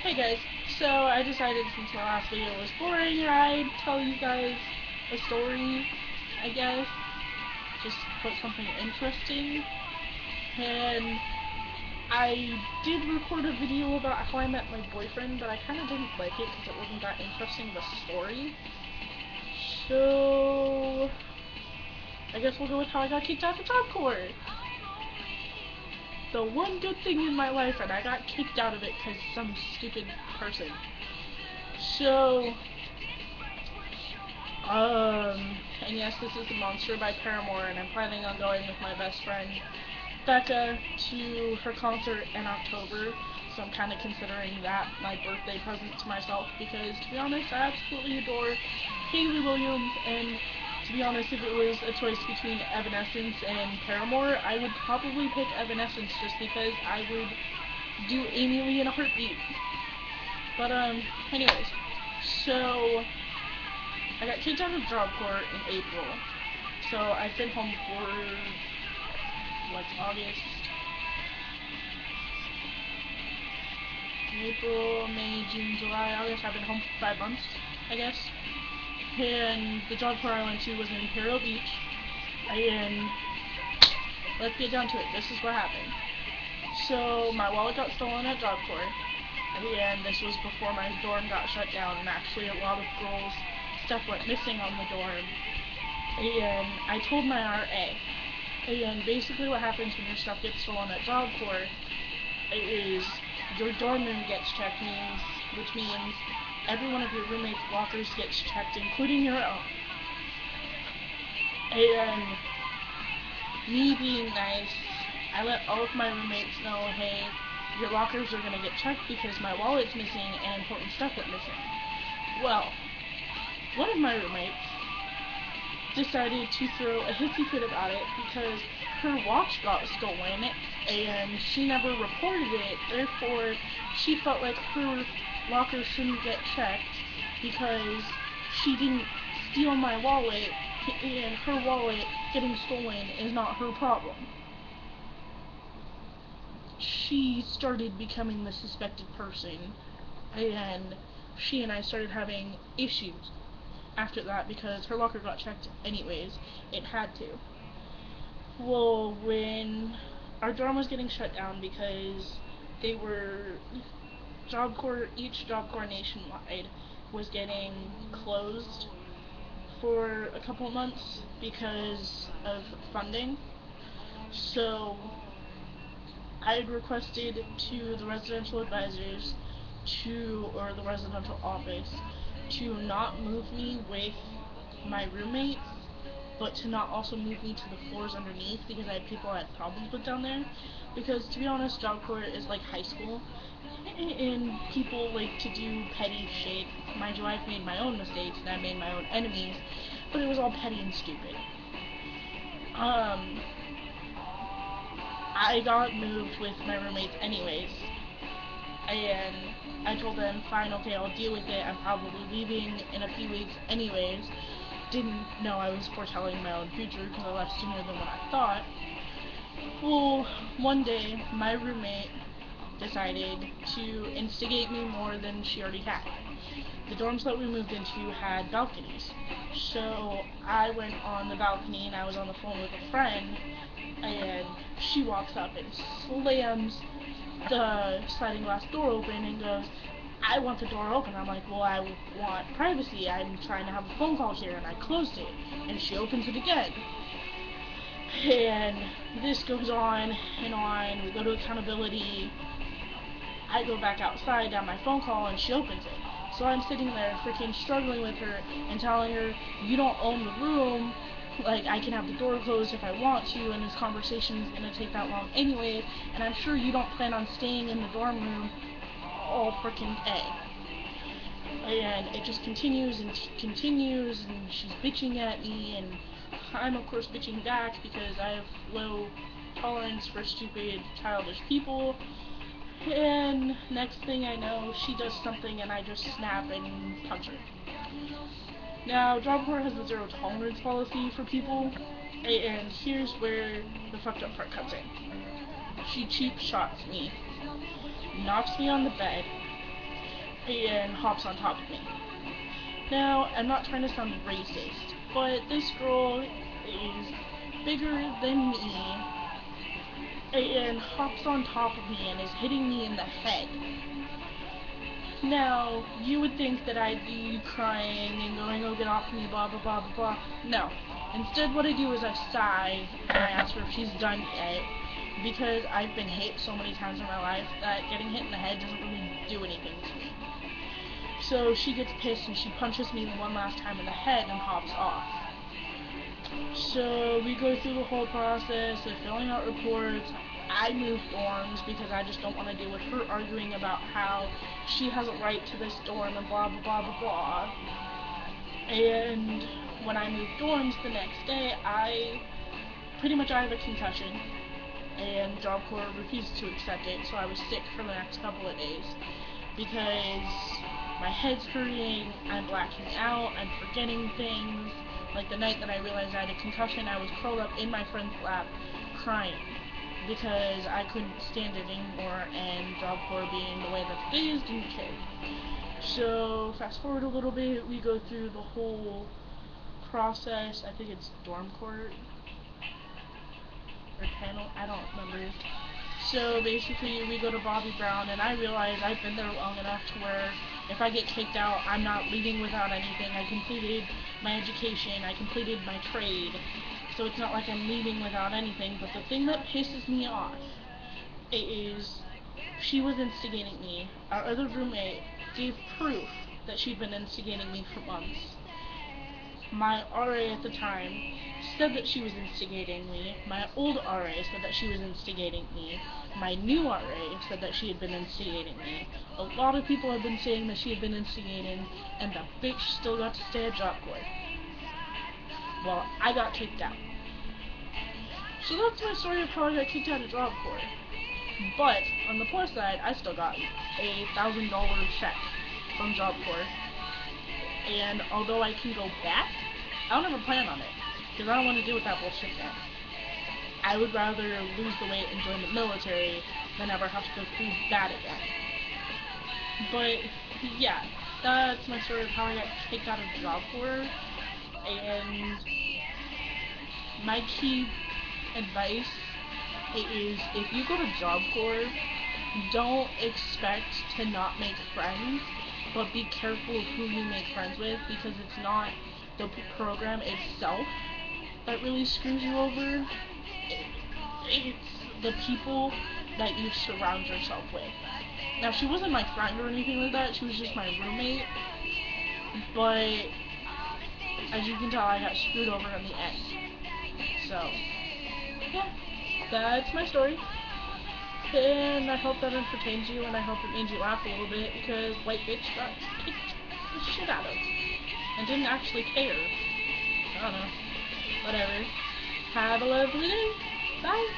Hey guys, so I decided since my last video was boring, I'd tell you guys a story, I guess. Just put something interesting. And I did record a video about how I met my boyfriend, but I kind of didn't like it because it wasn't that interesting of a story. So, I guess we'll go with how I got kicked out of Job Corps. The one good thing in my life, and I got kicked out of it because some stupid person. So, and yes, this is The Monster by Paramore, and I'm planning on going with my best friend, Becca, to her concert in October, so I'm kind of considering that my birthday present to myself, because, to be honest, I absolutely adore Hayley Williams, and to be honest, if it was a choice between Evanescence and Paramore, I would probably pick Evanescence, just because I would do Amy Lee in a heartbeat. But, anyways, so I got kicked out of Job Corps in April, so I've been home for like August, April, May, June, July, August. I've been home for 5 months, I guess. And the Job Corps I went to was in Imperial Beach. And let's get down to it. This is what happened. So my wallet got stolen at Job Corps, and this was before my dorm got shut down. And actually, a lot of girls' stuff went missing on the dorm. And I told my RA. And basically what happens when your stuff gets stolen at Job Corps is your dorm room gets checked, which means every one of your roommates' lockers gets checked, including your own. And me being nice, I let all of my roommates know, hey, your lockers are going to get checked because my wallet's missing and important stuff went missing. Well, one of my roommates decided to throw a hissy fit about it because her watch got stolen and she never reported it. Therefore, she felt like her locker shouldn't get checked because she didn't steal my wallet, and her wallet getting stolen is not her problem. She started becoming the suspected person, and she and I started having issues after that because her locker got checked anyways. It had to. Well, when our dorm was getting shut down because they were each Job Corps nationwide was getting closed for a couple of months because of funding. So I had requested to the residential advisors or the residential office to not move me with my roommates, but to not also move me to the floors underneath because I had people I had problems with down there. Because to be honest, Job Corps is like high school, and people like to do petty shit. Mind you, I've made my own mistakes and I made my own enemies, but it was all petty and stupid. I got moved with my roommates anyways, and I told them, fine, okay, I'll deal with it. I'm probably leaving in a few weeks anyways. Didn't know I was foretelling my own future because I left sooner than what I thought. Well, one day, my roommate decided to instigate me more than she already had. The dorms that we moved into had balconies. So I went on the balcony and I was on the phone with a friend, and she walks up and slams the sliding glass door open and goes, I want the door open. I'm like, well, I want privacy. I'm trying to have a phone call here, and I closed it. And she opens it again. And this goes on and on. We go to accountability. I go back outside on my phone call, and she opens it. So I'm sitting there freaking struggling with her and telling her, you don't own the room. Like, I can have the door closed if I want to, and this conversation is going to take that long anyway, and I'm sure you don't plan on staying in the dorm room all freaking day. And it just continues and continues, and she's bitching at me, and I'm of course bitching back because I have low tolerance for stupid, childish people. And next thing I know, she does something and I just snap and punch her. Now, Job Corps has a zero tolerance policy for people, and here's where the fucked up part comes in. She cheap shots me, knocks me on the bed, and hops on top of me. Now, I'm not trying to sound racist, but this girl is bigger than me and hops on top of me and is hitting me in the head. Now, you would think that I'd be crying and going, oh, get off me, blah, blah, blah, blah, blah. No. Instead, what I do is I sigh and I ask her if she's done yet, because I've been hit so many times in my life that getting hit in the head doesn't really do anything to me. So she gets pissed and she punches me one last time in the head and hops off. So we go through the whole process of filling out reports. I move dorms because I just don't want to deal with her arguing about how she has a right to this dorm and blah blah blah blah blah. And when I moved dorms the next day, I have a concussion, and Job Corps refused to accept it, so I was sick for the next couple of days because my head's hurting, I'm blacking out, I'm forgetting things. Like the night that I realized I had a concussion, I was curled up in my friend's lap crying because I couldn't stand it anymore, and Job Corps being the way that it is didn't care. So fast forward a little bit, we go through the whole process. I think it's dorm court or panel, I don't remember. So basically we go to Bobby Brown, and I realize I've been there long enough to where if I get kicked out, I'm not leaving without anything. I completed my education, I completed my trade, so it's not like I'm leaving without anything. But the thing that pisses me off is she was instigating me. Our other roommate gave proof that she'd been instigating me for months. My RA at the time said that she was instigating me. My old RA said that she was instigating me. My new RA said that she had been instigating me. A lot of people have been saying that she had been instigating, and the bitch still got to stay at Job Corps. Well, I got kicked out. So that's my story of how I got kicked out of Job Corps. But, on the plus side, I still got a $1,000 check from Job Corps. And although I can go back, I don't ever plan on it, because I don't want to deal with that bullshit again. I would rather lose the weight and join the military than ever have to go through that again. But, yeah, that's my story of how I got kicked out of Job Corps. And my key advice is, if you go to Job Corps, don't expect to not make friends, but be careful of who you make friends with, because it's not the program itself that really screws you over. It's the people that you surround yourself with. Now, she wasn't my friend or anything like that, she was just my roommate, but as you can tell, I got screwed over in the end. So, yeah, that's my story. And I hope that entertains you, and I hope it made you laugh a little bit, because white bitch got kicked the shit out of and didn't actually care. I don't know. Whatever. Have a lovely day. Bye.